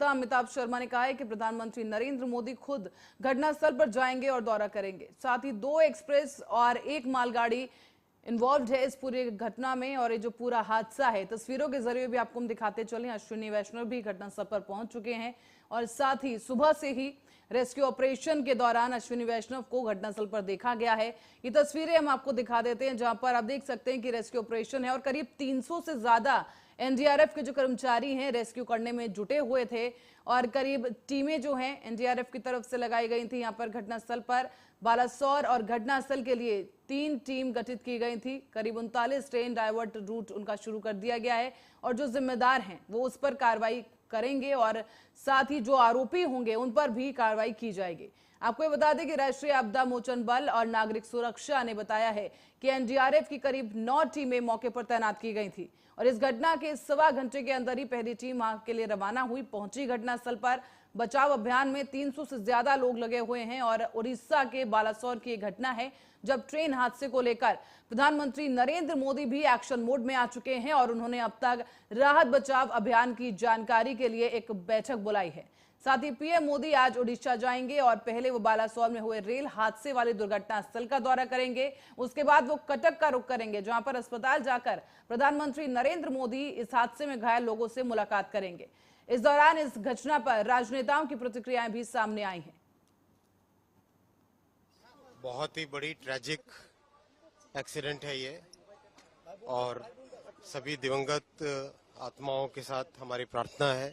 प्रवक्ता अमिताभ शर्मा ने कहा है कि प्रधानमंत्री नरेंद्र मोदी खुद घटनास्थल पर जाएंगे और दौरा करेंगे। साथ ही 2 एक्सप्रेस और 1 मालगाड़ी इन्वॉल्व है इस पूरी घटना में। और ये जो पूरा हादसा है, तस्वीरों के जरिए भी आपको हम दिखाते चले। अश्विनी वैष्णव भी घटनास्थल पर पहुंच चुके हैं और साथ ही सुबह से ही रेस्क्यू ऑपरेशन के दौरान अश्विनी वैष्णव को घटनास्थल पर देखा गया है। ये तस्वीरें हम आपको दिखा देते हैं, जहां पर आप देख सकते हैं कि रेस्क्यू ऑपरेशन है और करीब 300 से ज्यादा एनडीआरएफ के जो कर्मचारी हैं रेस्क्यू करने में जुटे हुए थे और करीब टीमें जो हैं एनडीआरएफ की तरफ से लगाई गई थी। यहां पर घटनास्थल पर बालासोर और घटनास्थल के लिए 3 टीम गठित की गई थी। करीब 39 ट्रेन डाइवर्ट रूट उनका शुरू कर दिया गया है और जो जिम्मेदार हैं वो उस पर कार्रवाई करेंगे और साथ ही जो आरोपी होंगे उन पर भी कार्रवाई की जाएगी। आपको ये बता दें कि राष्ट्रीय आपदा मोचन बल और नागरिक सुरक्षा ने बताया है कि एनडीआरएफ की करीब 9 टीमें मौके पर तैनात की गई थी और इस घटना के 1.25 घंटे के अंदर ही पहली टीम वहां के लिए रवाना हुई, पहुंची घटनास्थल पर। बचाव अभियान में 300 से ज्यादा लोग लगे हुए हैं और उड़ीसा के बालासोर की घटना है जब ट्रेन हादसे को लेकर प्रधानमंत्री नरेंद्र मोदी भी एक्शन मोड में आ चुके हैं और उन्होंने अब तक राहत बचाव अभियान की जानकारी के लिए एक बैठक बुलाई है। साथ ही पीएम मोदी आज उड़ीसा जाएंगे और पहले वो बालासोर में हुए रेल हादसे वाले दुर्घटना स्थल का दौरा करेंगे। उसके बाद वो कटक का रुख करेंगे, जहां पर अस्पताल जाकर प्रधानमंत्री नरेंद्र मोदी इस हादसे में घायल लोगों से मुलाकात करेंगे। इस दौरान इस घटना पर राजनेताओं की प्रतिक्रियाएं भी सामने आई हैं। बहुत ही बड़ी ट्रैजिक एक्सीडेंट है ये और सभी दिवंगत आत्माओं के साथ हमारी प्रार्थना है।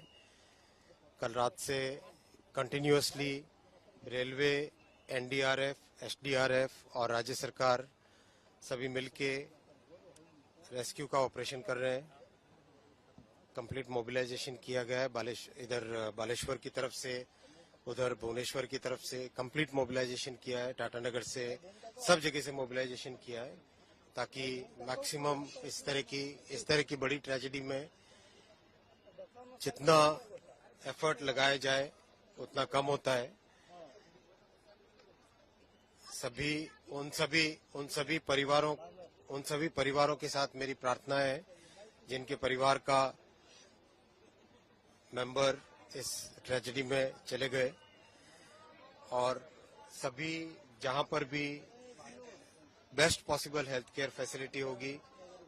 कल रात से कंटिन्यूअसली रेलवे, एनडीआरएफ, एसडीआरएफ और राज्य सरकार सभी मिलके रेस्क्यू का ऑपरेशन कर रहे हैं। कंप्लीट मोबिलाइजेशन किया गया है। इधर बालेश्वर की तरफ से, उधर भुवनेश्वर की तरफ से कंप्लीट मोबिलाइजेशन किया है। टाटानगर से सब जगह से मोबिलाइजेशन किया है ताकि मैक्सिमम इस तरह की बड़ी ट्रेजेडी में जितना एफर्ट लगाया जाए उतना कम होता है। उन सभी परिवारों के साथ मेरी प्रार्थना है जिनके परिवार का मेंबर इस ट्रेजेडी में चले गए और सभी जहां पर भी best possible health care facility होगी,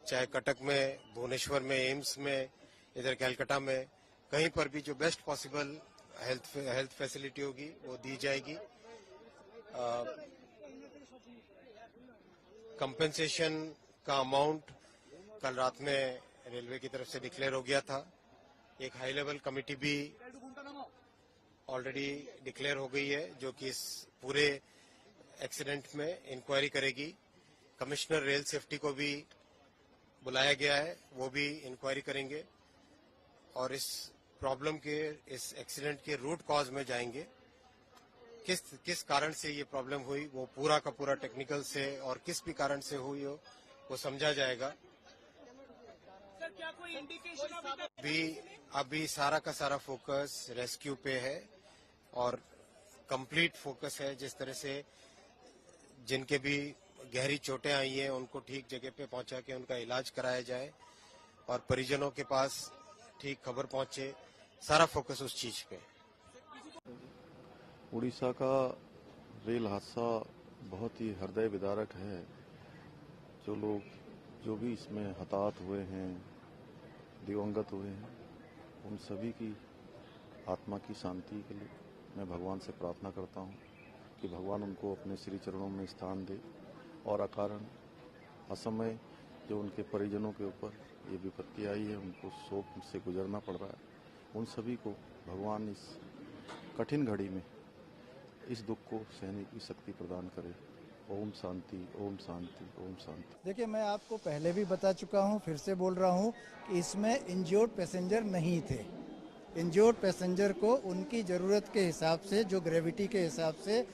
चाहे कटक में, भुवनेश्वर में, एम्स में, इधर कैलकाटा में, कहीं पर भी जो बेस्ट पॉसिबल हेल्थ फैसिलिटी होगी वो दी जाएगी। कंपेंसेशन का अमाउंट कल रात में रेलवे की तरफ से डिक्लेयर हो गया था। एक हाई लेवल कमेटी भी ऑलरेडी डिक्लेयर हो गई है जो कि इस पूरे एक्सीडेंट में इंक्वायरी करेगी। कमिश्नर रेल सेफ्टी को भी बुलाया गया है, वो भी इंक्वायरी करेंगे और इस प्रॉब्लम के, इस एक्सीडेंट के रूट कॉज में जाएंगे। किस कारण से ये प्रॉब्लम हुई वो पूरा का पूरा टेक्निकल से और किस भी कारण से हुई हो वो समझा जाएगा। क्या कोई इंडिकेशन अभी सारा का सारा फोकस रेस्क्यू पे है और कंप्लीट फोकस है जिस तरह से जिनके भी गहरी चोटें आई हैं उनको ठीक जगह पे पहुंचा के उनका इलाज कराया जाए और परिजनों के पास ठीक खबर पहुंचे। सारा फोकस उस चीज पे। उड़ीसा का रेल हादसा बहुत ही हृदय विदारक है। जो लोग जो भी इसमें हताहत हुए हैं, दिवंगत हुए हैं, उन सभी की आत्मा की शांति के लिए मैं भगवान से प्रार्थना करता हूं कि भगवान उनको अपने श्री चरणों में स्थान दे और अकारण असमय जो उनके परिजनों के ऊपर ये विपत्ति आई है, उनको शोक से गुजरना पड़ रहा है, उन सभी को भगवान इस कठिन घड़ी में इस दुख को सहने की शक्ति प्रदान करे। ओम शांति, ओम शांति, ओम शांति। देखिए, मैं आपको पहले भी बता चुका हूं, फिर से बोल रहा हूं कि इसमें इंज्योर्ड पैसेंजर नहीं थे। इंज्योर्ड पैसेंजर को उनकी ज़रूरत के हिसाब से, जो ग्रेविटी के हिसाब से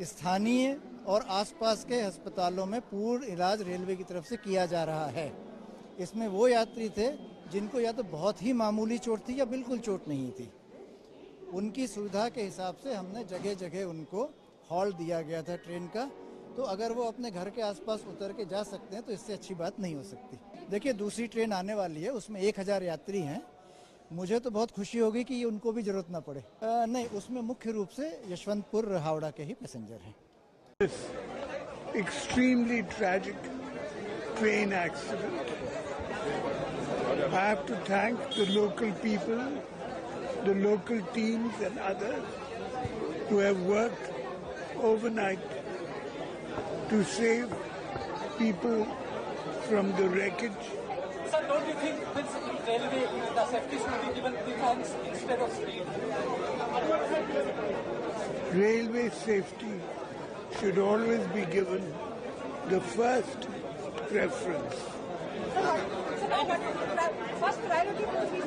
स्थानीय और आसपास के अस्पतालों में पूर्ण इलाज रेलवे की तरफ से किया जा रहा है। इसमें वो यात्री थे जिनको या तो बहुत ही मामूली चोट थी या बिल्कुल चोट नहीं थी। उनकी सुविधा के हिसाब से हमने जगह जगह उनको हॉल दिया गया था ट्रेन का। तो अगर वो अपने घर के आसपास उतर के जा सकते हैं तो इससे अच्छी बात नहीं हो सकती। देखिए, दूसरी ट्रेन आने वाली है, उसमें 1000 यात्री हैं। मुझे तो बहुत खुशी होगी कि उनको भी जरूरत ना पड़े। नहीं, उसमें मुख्य रूप से यशवंतपुर हावड़ा के ही पैसेंजर हैं। Extremely tragic train accident. I have to thank the local people, the local teams and others who have worked overnight to save people from the wreckage. Sir, don't you think this railway, the safety should be given preference instead of speed? Railway safety should always be given the first preference. First priority to these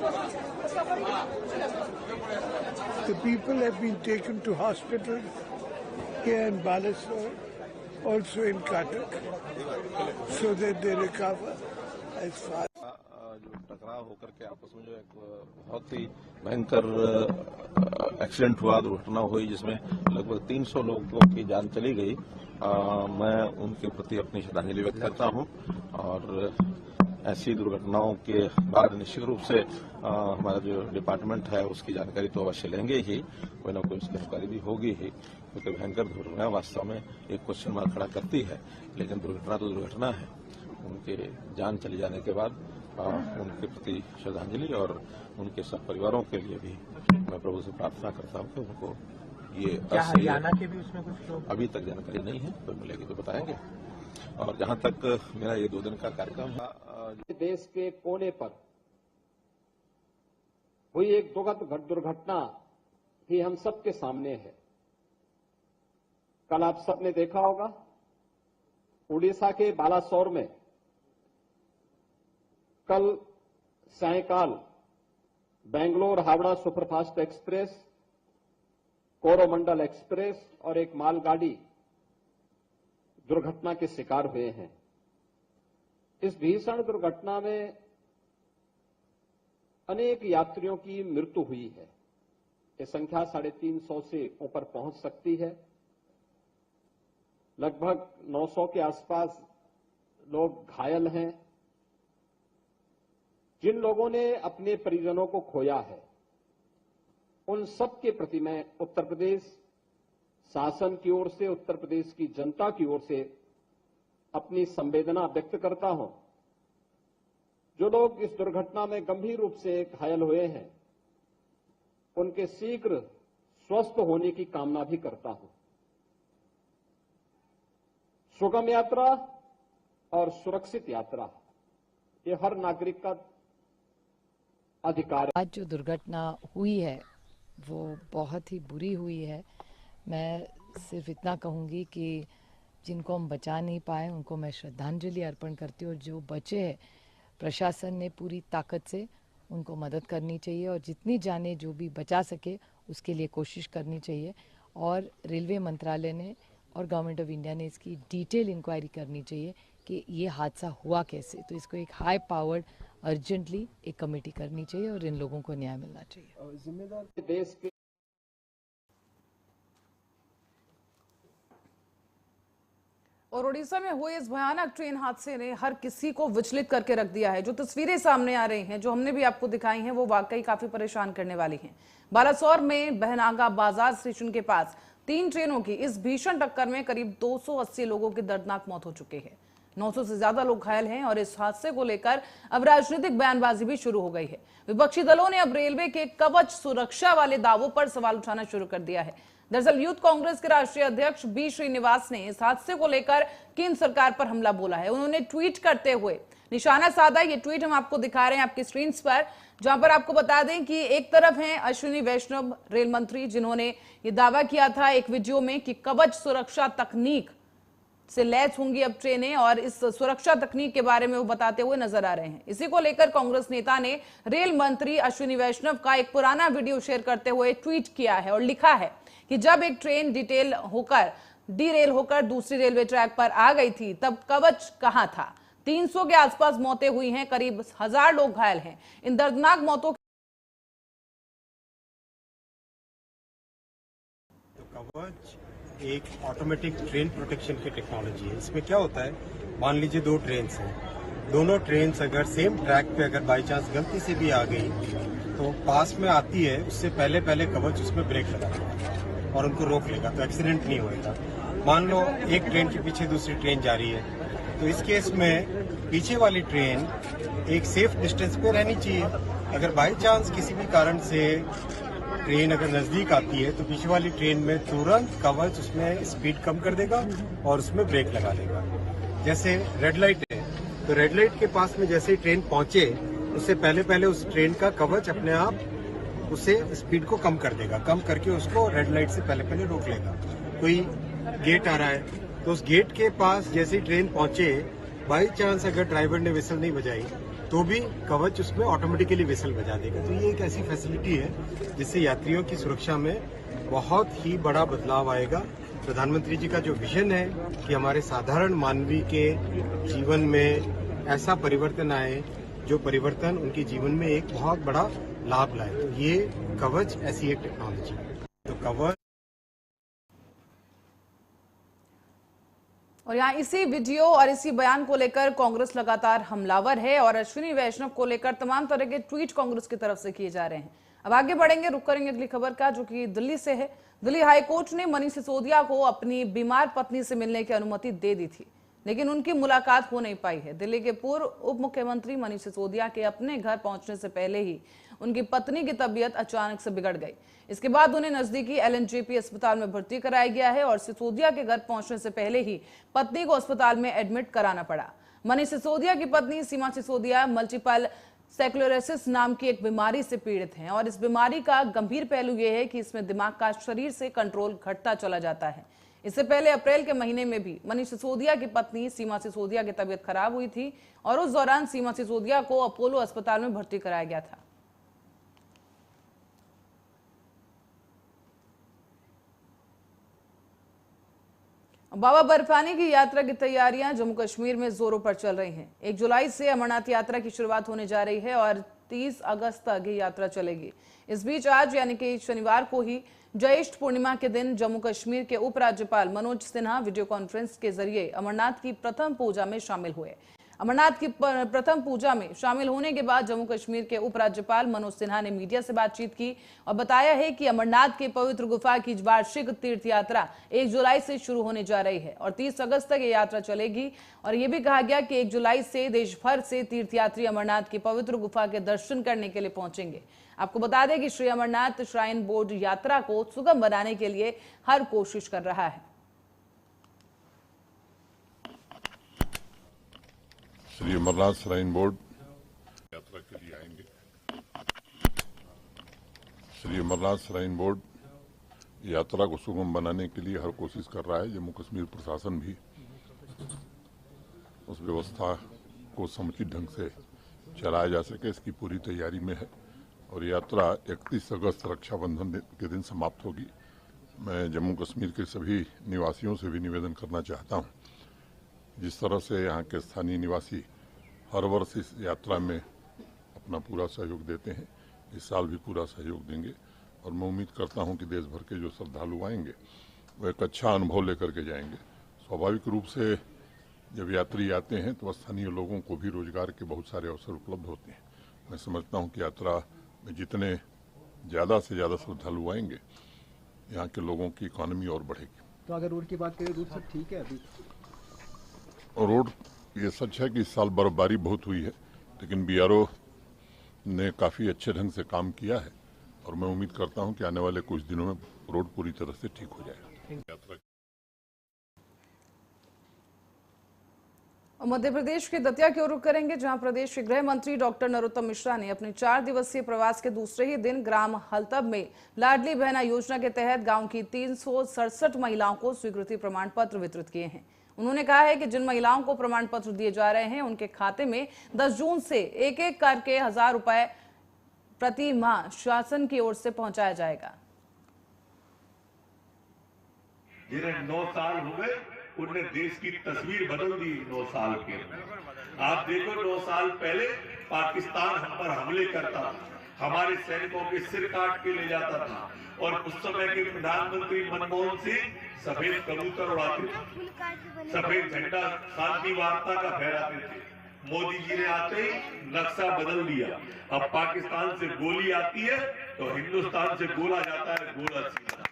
The people have been taken to hospitals here in Balasore, also in Cuttack, so that they recover as fast. जो टकराव होकर के आपस में जो एक बहुत ही भयंकर एक्सीडेंट हुआ, दुर्घटना हुई जिसमें लगभग 300 लोगों की जान चली गई। मैं उनके प्रति अपनी श्रद्धांजलि व्यक्त करता हूं और ऐसी दुर्घटनाओं के बाद निश्चित रूप से हमारा जो डिपार्टमेंट है उसकी जानकारी तो अवश्य लेंगे ही, कोई ना कोई उसकी जानकारी भी होगी ही, क्योंकि भयंकर दुर्घटना वास्तव में एक क्वेश्चन मार्क खड़ा करती है। लेकिन दुर्घटना तो दुर्घटना है। उनके जान चले जाने के बाद उनके प्रति श्रद्धांजलि और उनके सब परिवारों के लिए भी मैं प्रभु से प्रार्थना करता हूं कि उनको ये हरियाणा के भी उसमें कुछ लोग अभी तक जानकारी नहीं है, तो मिलेगी तो बताएंगे। और जहां तक मेरा ये 2 दिन का कार्यक्रम है, देश के कोने पर हुई एक दुखद दुर्घटना ही हम सबके सामने है। कल आप सबने देखा होगा उड़ीसा के बालासोर में कल सायंकाल Bangalore Howrah superfast express, Coromandel express और एक मालगाड़ी दुर्घटना के शिकार हुए हैं। इस भीषण दुर्घटना में अनेक यात्रियों की मृत्यु हुई है। ये संख्या 350 से ऊपर पहुंच सकती है। लगभग 900 के आसपास लोग घायल हैं। जिन लोगों ने अपने परिजनों को खोया है, उन सब के प्रति मैं उत्तर प्रदेश शासन की ओर से, उत्तर प्रदेश की जनता की ओर से अपनी संवेदना व्यक्त करता हूं। जो लोग इस दुर्घटना में गंभीर रूप से घायल हुए हैं, उनके शीघ्र स्वस्थ होने की कामना भी करता हूं। सुगम यात्रा और सुरक्षित यात्रा ये हर नागरिक का अधिकार है। आज जो दुर्घटना हुई है वो बहुत ही बुरी हुई है। मैं सिर्फ इतना कहूंगी कि जिनको हम बचा नहीं पाए उनको मैं श्रद्धांजलि अर्पण करती हूँ, और जो बचे हैं प्रशासन ने पूरी ताकत से उनको मदद करनी चाहिए और जितनी जाने जो भी बचा सके उसके लिए कोशिश करनी चाहिए। और रेलवे मंत्रालय ने और गवर्नमेंट ऑफ इंडिया ने इसकी डिटेल इंक्वायरी करनी चाहिए कि ये हादसा हुआ कैसे। तो इसको एक हाई पावर्ड अर्जेंटली एक कमेटी करनी चाहिए और इन लोगों को न्याय मिलना चाहिए। जिम्मेदार देश के और उड़ीसा में हुए इस भयानक ट्रेन हादसे ने हर किसी को विचलित करके रख दिया है। जो तस्वीरें सामने आ रही हैं, जो हमने भी आपको दिखाई हैं, वो वाकई काफी परेशान करने वाली हैं। बालासोर में बहनागा बाजार स्टेशन के पास 3 ट्रेनों की इस भीषण टक्कर में करीब 280 लोगों की दर्दनाक मौत हो चुकी है। 900 से ज्यादा लोग घायल हैं और इस हादसे को लेकर अब राजनीतिक बयानबाजी भी शुरू हो गई है। विपक्षी दलों ने अब रेलवे के कवच सुरक्षा वाले दावों पर सवाल उठाना शुरू कर दिया है। दरअसल यूथ कांग्रेस के राष्ट्रीय अध्यक्ष बी श्रीनिवास ने इस हादसे को लेकर केंद्र सरकार पर हमला बोला है। उन्होंने ट्वीट करते हुए निशाना साधा। ये ट्वीट हम आपको दिखा रहे हैं आपकी स्क्रीन पर, जहां पर आपको बता दें कि एक तरफ हैं अश्विनी वैष्णव रेल मंत्री, जिन्होंने ये दावा किया था एक वीडियो में कि कवच सुरक्षा तकनीक से लैस होंगी अब ट्रेनें, और इस सुरक्षा तकनीक के बारे में वो बताते हुए नजर आ रहे हैं। इसी को लेकर कांग्रेस नेता ने रेल मंत्री अश्विनी वैष्णव का एक पुराना वीडियो शेयर करते हुए ट्वीट किया है और लिखा है कि जब एक ट्रेन डीरेल होकर दूसरी रेलवे ट्रैक पर आ गई थी तब कवच कहां था। 300 के आसपास मौतें हुई हैं, करीब 1000 लोग घायल हैं। इन दर्दनाक मौतों कवच एक ऑटोमेटिक ट्रेन प्रोटेक्शन की टेक्नोलॉजी है। इसमें क्या होता है, मान लीजिए 2 ट्रेन हैं, दोनों ट्रेन अगर सेम ट्रैक पे अगर बाई चांस गलती से भी आ गई तो तो पास में आती है उससे पहले पहले कवच उसमें ब्रेक लगा देगा और उनको रोक लेगा, तो एक्सीडेंट नहीं होएगा। मान लो एक ट्रेन के पीछे दूसरी ट्रेन जा रही है, तो इस केस में पीछे वाली ट्रेन एक सेफ डिस्टेंस पे रहनी चाहिए। अगर बाई चांस किसी भी कारण से ट्रेन अगर नजदीक आती है तो पीछे वाली ट्रेन में तुरंत कवच उसमें स्पीड कम कर देगा और उसमें ब्रेक लगा देगा। जैसे रेड लाइट है, तो रेड लाइट के पास में जैसे ही ट्रेन पहुंचे उससे पहले पहले उस ट्रेन का कवच अपने आप उसे स्पीड को कम कर देगा, कम करके उसको रेड लाइट से पहले पहले रोक लेगा। कोई गेट आ रहा है तो उस गेट के पास जैसे ही ट्रेन पहुंचे, बाई चांस अगर ड्राइवर ने विसल नहीं बजाई तो भी कवच उसमें ऑटोमेटिकली विसल बजा देगा। तो ये एक ऐसी फैसिलिटी है जिससे यात्रियों की सुरक्षा में बहुत ही बड़ा बदलाव आएगा। प्रधानमंत्री जी का जो विजन है कि हमारे साधारण मानवी के जीवन में ऐसा परिवर्तन आए जो परिवर्तन उनके जीवन में एक बहुत बड़ा लाभ लाए, तो ये कवच ऐसी एक टेक्नोलॉजी है। तो कवच और यहाँ इसी वीडियो और इसी बयान को लेकर कांग्रेस लगातार हमलावर है और अश्विनी वैष्णव को लेकर तमाम तरह के ट्वीट कांग्रेस की तरफ से किए जा रहे हैं। अब आगे बढ़ेंगे, रुक करेंगे अगली खबर का, जो कि दिल्ली से है। दिल्ली हाईकोर्ट ने मनीष सिसोदिया को अपनी बीमार पत्नी से मिलने की अनुमति दे दी थी, लेकिन उनकी मुलाकात हो नहीं पाई है। दिल्ली के पूर्व उप मुख्यमंत्री मनीष सिसोदिया के अपने घर पहुंचने से पहले ही उनकी पत्नी की तबीयत अचानक से बिगड़ गई। इसके बाद उन्हें नजदीकी एलएनजेपी अस्पताल में भर्ती कराया गया है और सिसोदिया के घर पहुंचने से पहले ही पत्नी को अस्पताल में एडमिट कराना पड़ा। मनीष सिसोदिया की पत्नी सीमा सिसोदिया मल्टीपल स्क्लेरोसिस नाम की एक बीमारी से पीड़ित हैं और इस बीमारी का गंभीर पहलू यह है कि इसमें दिमाग का शरीर से कंट्रोल घटता चला जाता है। इससे पहले अप्रैल के महीने में भी मनीष सिसोदिया की पत्नी सीमा सिसोदिया की तबीयत खराब हुई थी और उस दौरान सीमा सिसोदिया को अपोलो अस्पताल में भर्ती कराया गया था। बाबा बर्फानी की यात्रा की तैयारियां जम्मू कश्मीर में जोरों पर चल रही हैं। 1 जुलाई से अमरनाथ यात्रा की शुरुआत होने जा रही है और 30 अगस्त तक ये यात्रा चलेगी। इस बीच आज यानी कि शनिवार को ही ज्येष्ठ पूर्णिमा के दिन जम्मू कश्मीर के उपराज्यपाल मनोज सिन्हा वीडियो कॉन्फ्रेंस के जरिए अमरनाथ की प्रथम पूजा में शामिल हुए। अमरनाथ की प्रथम पूजा में शामिल होने के बाद जम्मू कश्मीर के उपराज्यपाल मनोज सिन्हा ने मीडिया से बातचीत की और बताया है कि अमरनाथ के पवित्र गुफा की वार्षिक तीर्थ यात्रा 1 जुलाई से शुरू होने जा रही है और 30 अगस्त तक ये यात्रा चलेगी। और ये भी कहा गया कि 1 जुलाई से देश भर से तीर्थयात्री अमरनाथ की पवित्र गुफा के दर्शन करने के लिए पहुंचेंगे। आपको बता दें कि श्री अमरनाथ श्राइन बोर्ड यात्रा को सुगम बनाने के लिए हर कोशिश कर रहा है। श्री अमरनाथ श्राइन बोर्ड यात्रा के लिए आएंगे। श्री अमरनाथ श्राइन बोर्ड यात्रा को सुगम बनाने के लिए हर कोशिश कर रहा है। जम्मू कश्मीर प्रशासन भी उस व्यवस्था को समुचित ढंग से चलाया जा सके, इसकी पूरी तैयारी में है और यात्रा 31 अगस्त रक्षाबंधन के दिन समाप्त होगी। मैं जम्मू कश्मीर के सभी निवासियों से भी निवेदन करना चाहता हूं, जिस तरह से यहाँ के स्थानीय निवासी हर वर्ष इस यात्रा में अपना पूरा सहयोग देते हैं, इस साल भी पूरा सहयोग देंगे और मैं उम्मीद करता हूं कि देश भर के जो श्रद्धालु आएंगे वो एक अच्छा अनुभव लेकर के जाएंगे। स्वाभाविक रूप से जब यात्री आते हैं तो स्थानीय लोगों को भी रोजगार के बहुत सारे अवसर उपलब्ध होते हैं। मैं समझता हूं कि यात्रा में जितने ज़्यादा से ज़्यादा श्रद्धालु आएंगे, यहाँ के लोगों की इकॉनमी और बढ़ेगी। तो अगर रोड की बात करें, रोड सब ठीक है अभी? रोड ये सच है कि इस साल बर्फबारी बहुत हुई है, लेकिन बीआरओ ने काफ़ी अच्छे ढंग से काम किया है और मैं उम्मीद करता हूं कि आने वाले कुछ दिनों में रोड पूरी तरह से ठीक हो जाएगा। मध्य प्रदेश के दतिया की ओर रुख करेंगे, जहां प्रदेश के गृह मंत्री डॉक्टर नरोत्तम मिश्रा ने अपने 4 दिवसीय प्रवास के दूसरे ही दिन ग्राम हलतब में लाडली बहना योजना के तहत गांव की 367 महिलाओं को स्वीकृति प्रमाण पत्र वितरित किए हैं। उन्होंने कहा है कि जिन महिलाओं को प्रमाण पत्र दिए जा रहे हैं उनके खाते में 10 जून से एक करके 1000 रुपए प्रति माह शासन की ओर से पहुंचाया जाएगा। जिन्हें 9 साल हो गए उनने देश की तस्वीर बदल दी। 9 साल के आप देखो, 9 साल पहले पाकिस्तान हम पर हमले करता था, हमारे सैनिकों के सिर काट के ले जाता था और उस समय के प्रधानमंत्री मनमोहन सिंह सफेद कबूतर उड़ाते थे, सफेद झंडा शांति वार्ता का फहराते थे। मोदी जी ने आते ही नक्शा बदल दिया। अब पाकिस्तान से गोली आती है तो हिंदुस्तान से गोला जाता है, गोला सीधा।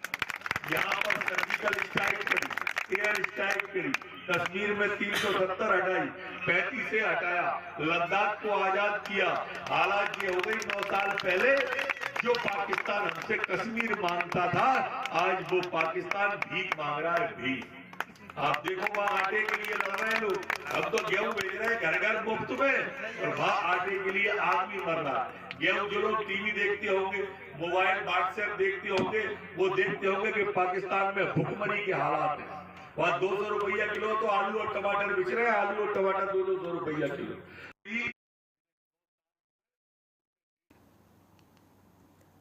यहाँ पर सर्जिकल स्ट्राइक करी, एयर स्ट्राइक करी, कश्मीर में 370 हटाई, 35 से हटाया, लद्दाख को आजाद किया। हालांकि हो गई 9 साल पहले जो पाकिस्तान हमसे कश्मीर मांगता था, आज वो पाकिस्तान भीख मांग रहा है, भीख। आप देखो वहाँ आटे के लिए लड़ रहे हैं लोग, अब तो गेहूं भेज रहे हैं घर घर मुफ्त में, और वहाँ आटे के लिए आदमी मर रहा है। गेहूं जो लोग टीवी देखते होंगे, मोबाइल व्हाट्सएप देखते होंगे, वो देखते होंगे कि पाकिस्तान में भुखमरी के हालात है। वहाँ 200 रुपया किलो तो आलू और टमाटर बिक रहे हैं, आलू और टमाटर 200 रुपया किलो।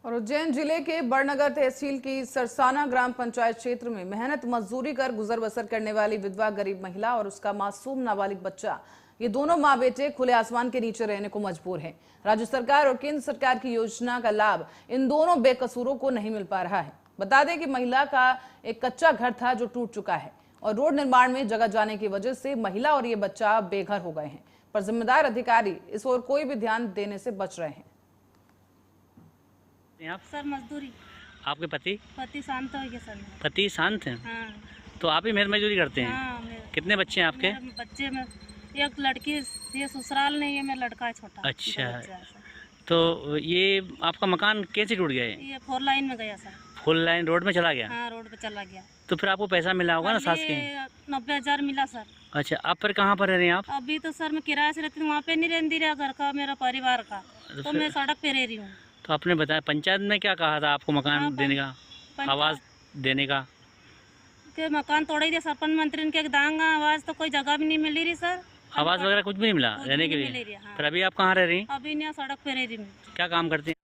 और उज्जैन जिले के बड़नगर तहसील की सरसाना ग्राम पंचायत क्षेत्र में मेहनत मजदूरी कर गुजर बसर करने वाली विधवा गरीब महिला और उसका मासूम नाबालिग बच्चा, ये दोनों माँ बेटे खुले आसमान के नीचे रहने को मजबूर हैं। राज्य सरकार और केंद्र सरकार की योजना का लाभ इन दोनों बेकसूरों को नहीं मिल पा रहा है। बता दें कि महिला का एक कच्चा घर था जो टूट चुका है और रोड निर्माण में जगह जाने की वजह से महिला और ये बच्चा बेघर हो गए हैं, पर जिम्मेदार अधिकारी इस ओर कोई भी ध्यान देने से बच रहे हैं। आप सर मजदूरी। आपके पति शांत हो गए सर। पति शांत हैं? हाँ। तो आप ही मेहनत मजदूरी करते हैं? हाँ, कितने बच्चे हैं आपके? बच्चे में एक लड़की, ये ससुराल नहीं है, मेरा लड़का है छोटा। अच्छा, तो ये आपका मकान कैसे टूट गया है? ये 4 लाइन में गया सर। 4 लाइन रोड में चला गया? हाँ, रोड पे चला गया। तो फिर आपको पैसा मिला होगा ना सास के? 90,000 मिला सर। अच्छा, आप फिर कहाँ पर रह रहे हैं आप? अभी तो सर मैं किराए से रहती हूँ, वहाँ पे नहीं रहती रहा, घर का मेरा परिवार का, तो मैं सड़क पे रह रही हूँ। तो आपने बताया पंचायत में क्या कहा था आपको मकान देने का, आवाज देने का? कि मकान तोड़ ही दिया सरपंच मंत्री के दांगा, आवाज तो कोई जगह भी नहीं मिल रही सर। आवाज वगैरह कुछ भी नहीं मिला रहने के लिए? हाँ। फिर अभी आप कहाँ रह रही हैं? अभी नहीं, सड़क पे रह रही हूँ। क्या काम करते हैं?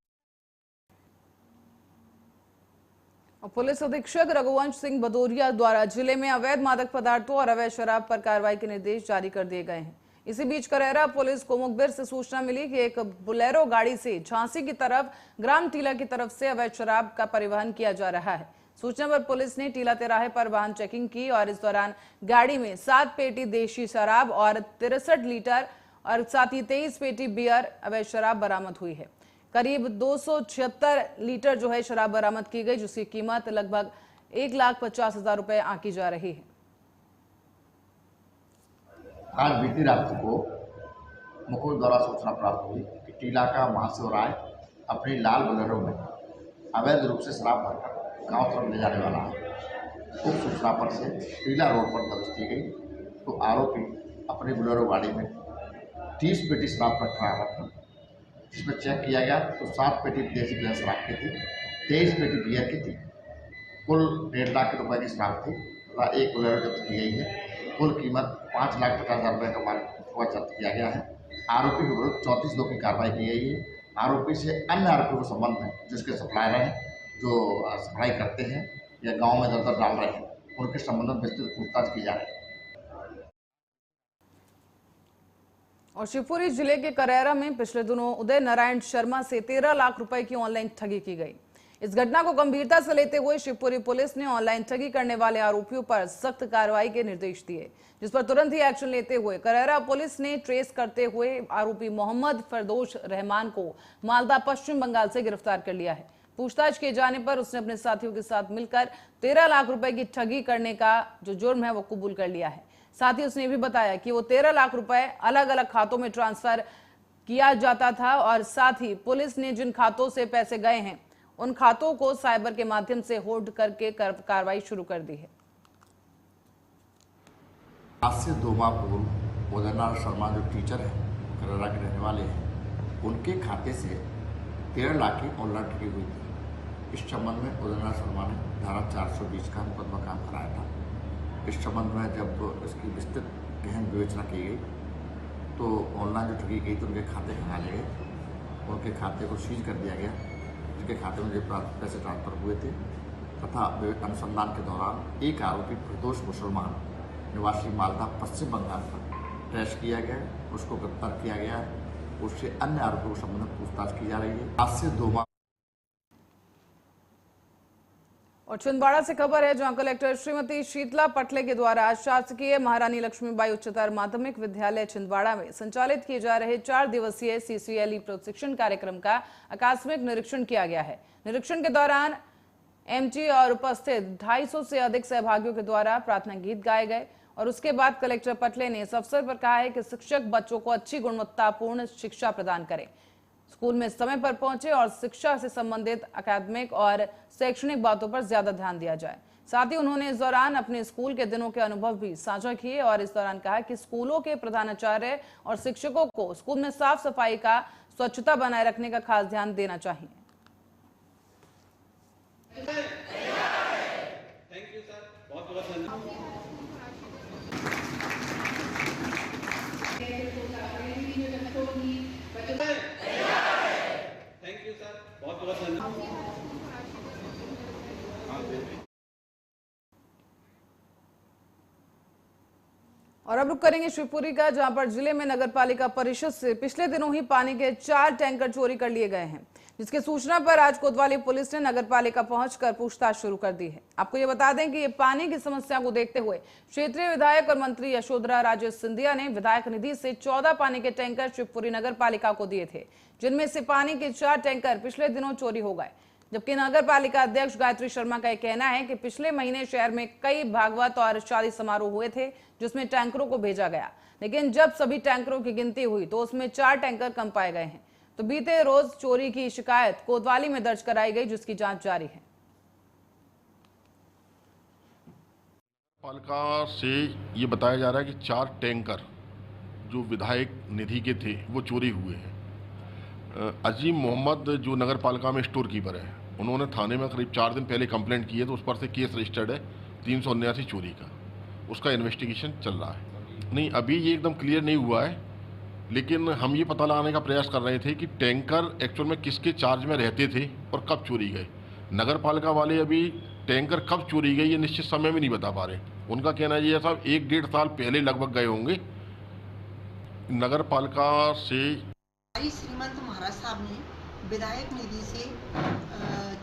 पुलिस अधीक्षक रघुवंश सिंह भदौरिया द्वारा जिले में अवैध मादक पदार्थों और अवैध शराब पर कार्रवाई के निर्देश जारी कर दिए गए हैं। इसी बीच करैरा पुलिस को मुखबिर से सूचना मिली कि एक बोलेरो गाड़ी से झांसी की तरफ ग्राम टीला की तरफ से अवैध शराब का परिवहन किया जा रहा है। सूचना पर पुलिस ने टीला तिराहे पर वाहन चेकिंग की और इस दौरान गाड़ी में 7 पेटी देशी शराब और 63 लीटर और साथ ही 23 पेटी बियर अवैध शराब बरामद हुई है। करीब 276 लीटर जो है शराब बरामद की गई, जिसकी कीमत लगभग 1,50,000 रुपए आंकी जा रही है। आज बीती रात्रि को मुकुल द्वारा सूचना प्राप्त हुई कि टीला का महाशिव राय अपनी लाल बोलेरो में अवैध रूप से शराब भरकर गांव तरफ ले जाने वाला है। उस सूचना पर से टीला रोड पर दबिश दी गई तो आरोपी अपनी बोलेरो गाड़ी में 30 पेटी शराब रखा रखा, जिसमें चेक किया गया तो 7 पेटी देसी ब्रांड शराब की थी, 23 पेटी बियर की थी। कुल 1.5 लाख रुपए की शराब थी तथा एक बोलेरो जब्त की गई है। कुल कीमत 5,50,000 रुपये का माल जब्त किया गया है। आरोपी के विरुद्ध 34 लोगों की कार्रवाई की गई है। आरोपी से अन्य आरोपियों के संबंध में जिसके सप्लायर हैं, जो सप्लाई करते हैं या गांव में दर डाल रहे हैं, उनके संबंध में विस्तृत पूछताछ की जा रही है। और शिवपुरी जिले के करैरा में पिछले दिनों उदय नारायण शर्मा से 13 लाख रुपए की ऑनलाइन ठगी की गई। इस घटना को गंभीरता से लेते हुए शिवपुरी पुलिस ने ऑनलाइन ठगी करने वाले आरोपियों पर सख्त कार्रवाई के निर्देश दिए, जिस पर तुरंत ही एक्शन लेते हुए करैरा पुलिस ने ट्रेस करते हुए आरोपी मोहम्मद फरदोश रहमान को मालदा पश्चिम बंगाल से गिरफ्तार कर लिया है। पूछताछ किए जाने पर उसने अपने साथियों के साथ मिलकर 13 लाख रुपए की ठगी करने का जो जुर्म है वो कबूल कर लिया है। साथ ही उसने भी बताया कि वो 13 लाख रुपए अलग अलग खातों में ट्रांसफर किया जाता था और साथ ही पुलिस ने जिन खातों से पैसे गए हैं उन खातों को साइबर के माध्यम से होल्ड करके कार्रवाई शुरू कर दी है। आज से 2 माह पूर्व उदय नारायण शर्मा जो टीचर है, करैरा के रहने वाले हैं, उनके खाते से 13 लाख की ऑनलाइन ठगी हुई थी। इस संबंध में उदय नारायण शर्मा ने धारा 420 का मुकदमा काम कराया था। इस संबंध में जब इसकी विस्तृत गहन विवेचना की गई तो ऑनलाइन जो ठगी गई तो उनके खाते कहाँ ले गए, उनके खाते को सीज कर दिया गया, जिनके खाते में जो पैसे ट्रांसफर हुए थे। तथा अनुसंधान के दौरान एक आरोपी फरदोश मुसलमान निवासी मालदा पश्चिम बंगाल पर ट्रेस किया गया, उसको गिरफ्तार किया गया है। उससे अन्य आरोपियों के संबंध में पूछताछ की जा रही है। आज से 2 माह और छिंदवाड़ा से खबर है, जहां कलेक्टर श्रीमती शीतला पटले के द्वारा शासकीय महारानी लक्ष्मीबाई उच्चतर माध्यमिक विद्यालय छिंदवाड़ा में संचालित किए जा रहे 4 दिवसीय CCLE प्रशिक्षण कार्यक्रम का आकस्मिक निरीक्षण किया गया है। निरीक्षण के दौरान MT और उपस्थित 250 से अधिक सहभागियों के द्वारा प्रार्थना गीत गाए गए और उसके बाद कलेक्टर पटले ने इस अवसर पर कहा है कि शिक्षक बच्चों को अच्छी गुणवत्तापूर्ण शिक्षा प्रदान करें, स्कूल में समय पर पहुंचे और शिक्षा से संबंधित अकादमिक और शैक्षणिक बातों पर ज्यादा ध्यान दिया जाए। साथ ही उन्होंने इस दौरान अपने स्कूल के दिनों के अनुभव भी साझा किए और इस दौरान कहा कि स्कूलों के प्रधानाचार्य और शिक्षकों को स्कूल में साफ सफाई का, स्वच्छता बनाए रखने का खास ध्यान देना चाहिए। और अब रुक करेंगे शिवपुरी का, जहां पर जिले में नगर पालिका परिषद से पिछले दिनों ही पानी के 4 टैंकर चोरी कर लिए गए हैं, जिसकी सूचना पर आज कोतवाली पुलिस ने नगर पालिका पहुंचकर पूछताछ शुरू कर दी है। आपको ये बता दें कि ये पानी की समस्या को देखते हुए क्षेत्रीय विधायक और मंत्री यशोधरा राजे सिंधिया ने विधायक निधि से 14 पानी के टैंकर शिवपुरी नगर पालिका को दिए थे, जिनमें से पानी के 4 टैंकर पिछले दिनों चोरी हो गए। जबकि नगर पालिका अध्यक्ष गायत्री शर्मा का कहना है कि पिछले महीने शहर में कई भागवत और शादी समारोह हुए थे, जिसमें टैंकरों को भेजा गया, लेकिन जब सभी टैंकरों की गिनती हुई तो उसमें 4 टैंकर कम पाए गए हैं। तो बीते रोज चोरी की शिकायत कोतवाली में दर्ज कराई गई, जिसकी जांच जारी है। पालिका से ये बताया जा रहा है कि 4 टैंकर जो विधायक निधि के थे वो चोरी हुए हैं। अजीम मोहम्मद जो नगर पालिका में स्टोर कीपर है, उन्होंने थाने में करीब 4 दिन पहले कंप्लेंट की है, तो उस पर से केस रजिस्टर्ड है 379 चोरी का, उसका इन्वेस्टिगेशन चल रहा है। नहीं, अभी ये एकदम क्लियर नहीं हुआ है, लेकिन हम ये पता लगाने का प्रयास कर रहे थे कि टैंकर एक्चुअल में किसके चार्ज में रहते थे और कब चोरी गए। नगर पालिका वाले अभी टैंकर कब चोरी गए ये निश्चित समय में नहीं बता पा रहे। उनका कहना ये साहब 1-1.5 साल पहले लगभग गए होंगे। नगर पालिका से श्रीमंत महाराज साहब ने विधायक निधि से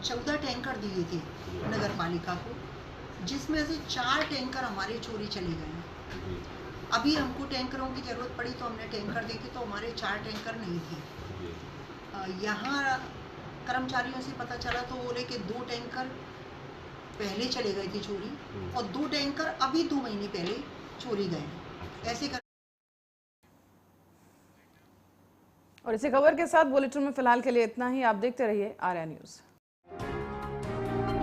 14 टैंकर दिए थे नगर पालिका को, जिसमें से 4 टैंकर हमारे चोरी चले गए हैं। अभी हमको टैंकरों की ज़रूरत पड़ी तो हमने टैंकर देखे, तो हमारे 4 टैंकर नहीं थे। यहाँ कर्मचारियों से पता चला तो बोले कि 2 टैंकर पहले चले गए थे चोरी और 2 टैंकर अभी 2 महीने पहले चोरी गए। ऐसे कर और इसी खबर के साथ बुलेटिन में फिलहाल के लिए इतना ही। आप देखते रहिए आर्या न्यूज़।